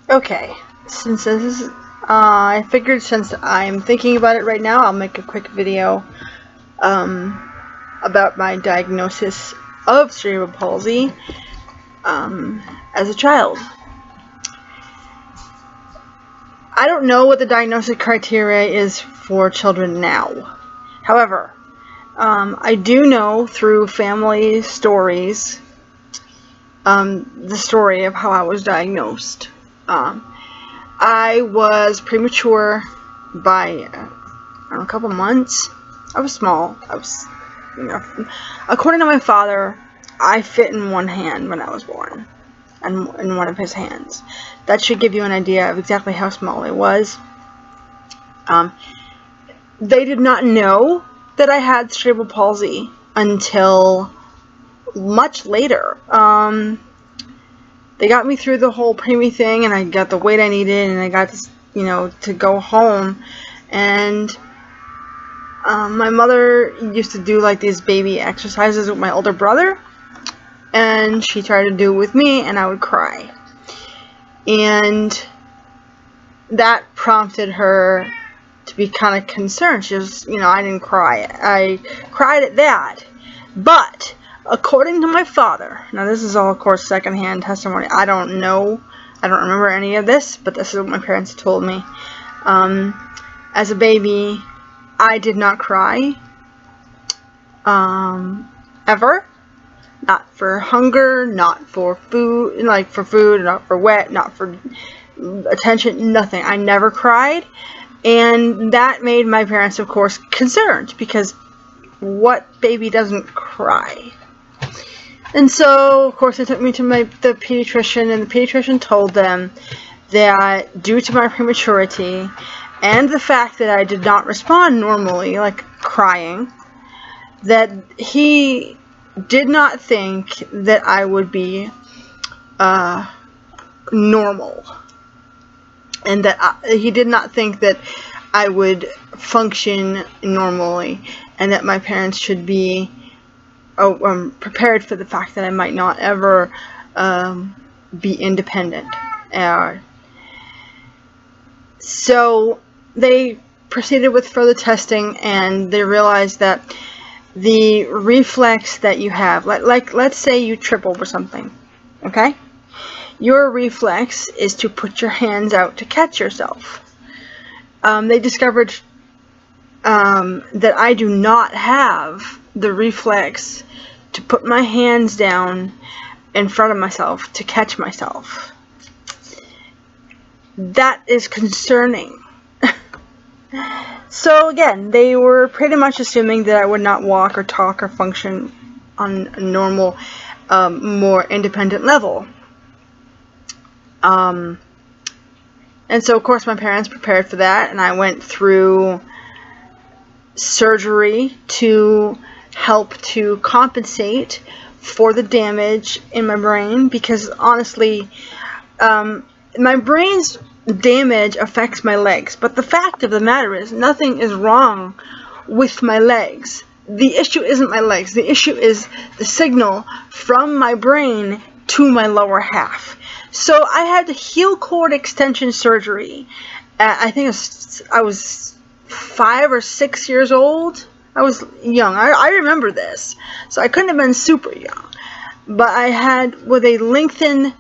Okay, since this is, I figured since I'm thinking about it right now, I'll make a quick video about my diagnosis of cerebral palsy as a child. I don't know what the diagnosis criteria is for children now. However, I do know through family stories the story of how I was diagnosed. I was premature by a couple months. I was small. According to my father, I fit in one hand when I was born, and in one of his hands. That should give you an idea of exactly how small I was. They did not know that I had cerebral palsy until much later. They got me through the whole preemie thing, and I got the weight I needed, and I got to go home. And my mother used to do like these baby exercises with my older brother, and she tried to do it with me, and I would cry. And that prompted her to be kind of concerned. She was, I didn't cry. I cried at that. But according to my father, now this is all, of course, secondhand testimony. I don't know. I don't remember any of this, but this is what my parents told me. As a baby, I did not cry. Ever. Not for hunger, not for food, not for wet, not for attention, nothing. I never cried. And that made my parents, of course, concerned, because what baby doesn't cry? And so, of course, they took me to the pediatrician, and the pediatrician told them that due to my prematurity and the fact that I did not respond normally, like crying, that he did not think that I would be normal, and that he did not think that I would function normally, and that my parents should be prepared for the fact that I might not ever be independent. So they proceeded with further testing, and they realized that the reflex that you have, like let's say you trip over something, okay? Your reflex is to put your hands out to catch yourself. They discovered that I do not have the reflex to put my hands down in front of myself to catch myself. That is concerning. So again, they were pretty much assuming that I would not walk or talk or function on a normal, more independent level. And so, of course, my parents prepared for that, and I went through surgery to help to compensate for the damage in my brain, because honestly, my brain's damage affects my legs, but the fact of the matter is nothing is wrong with my legs. The issue isn't my legs. The issue is the signal from my brain to my lower half. So I had heel cord extension surgery. I think I was 5 or 6 years old. I was young. I remember this. So I couldn't have been super young. But I had, where they lengthen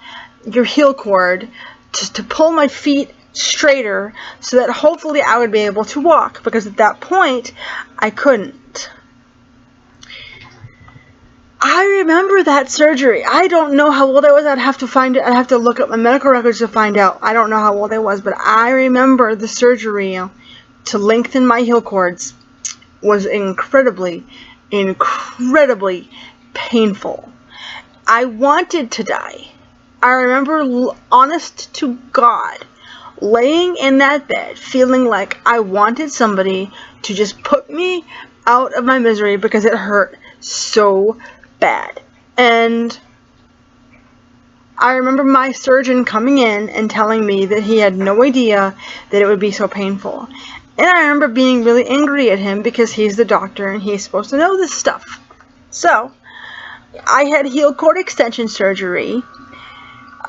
your heel cord to pull my feet straighter so that hopefully I would be able to walk. Because at that point, I couldn't. I remember that surgery. I don't know how old I was. I'd have to find it. I'd have to look up my medical records to find out. I don't know how old I was, but I remember the surgery to lengthen my heel cords was incredibly, incredibly painful. I wanted to die. I remember, honest to God, laying in that bed feeling like I wanted somebody to just put me out of my misery because it hurt so bad. And I remember my surgeon coming in and telling me that he had no idea that it would be so painful. And I remember being really angry at him because he's the doctor and he's supposed to know this stuff. So I had heel cord extension surgery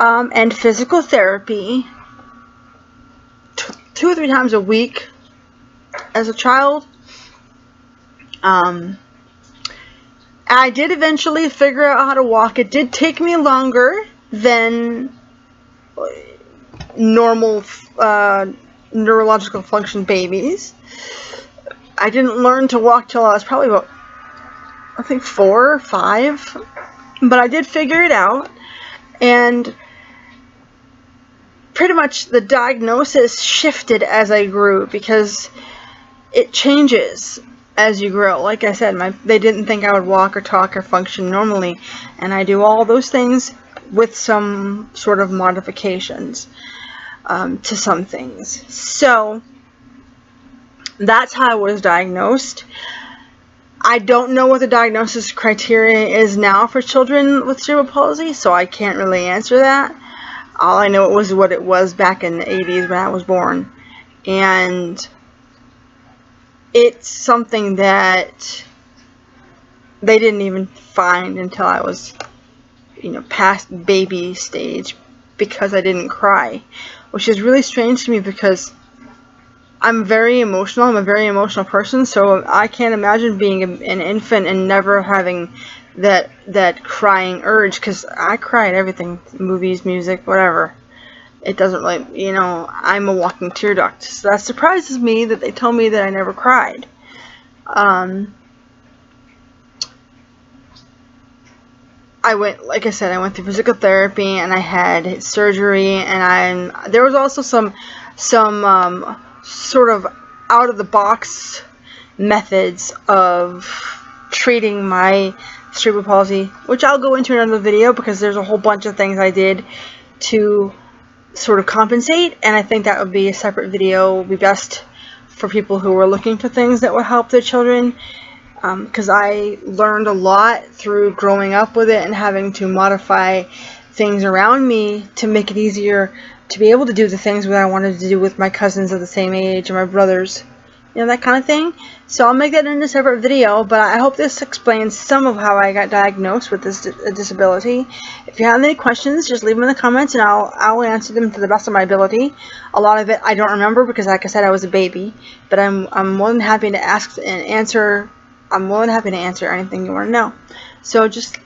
and physical therapy 2 or 3 times a week as a child. I did eventually figure out how to walk. It did take me longer than normal neurological function babies. I didn't learn to walk till I was probably about, I think, 4 or 5. But I did figure it out. And pretty much the diagnosis shifted as I grew, because it changes as you grow. Like I said, they didn't think I would walk or talk or function normally, and I do all those things with some sort of modifications to some things. So that's how I was diagnosed. I don't know what the diagnosis criteria is now for children with cerebral palsy, so I can't really answer that. All I know was what it was back in the 80s when I was born. And it's something that they didn't even find until I was, past baby stage, because I didn't cry, which is really strange to me because I'm very emotional. I'm a very emotional person, so I can't imagine being an infant and never having that crying urge, because I cry at everything, movies, music, whatever. It doesn't really, I'm a walking tear duct. So that surprises me that they told me that I never cried. Like I said, I went through physical therapy, and I had surgery, and there was also some sort of out of the box methods of treating my cerebral palsy, which I'll go into in another video, because there's a whole bunch of things I did to sort of compensate, and I think that would be a separate video. Would be best for people who are looking for things that will help their children, because I learned a lot through growing up with it and having to modify things around me to make it easier to be able to do the things that I wanted to do with my cousins of the same age and my brothers, that kind of thing. So I'll make that in a separate video, but I hope this explains some of how I got diagnosed with this disability. If you have any questions, just leave them in the comments, and I'll answer them to the best of my ability. A lot of it I don't remember, because like I said, I was a baby, but I'm more than happy to ask and answer. I'm more than happy to answer anything you want to know. So just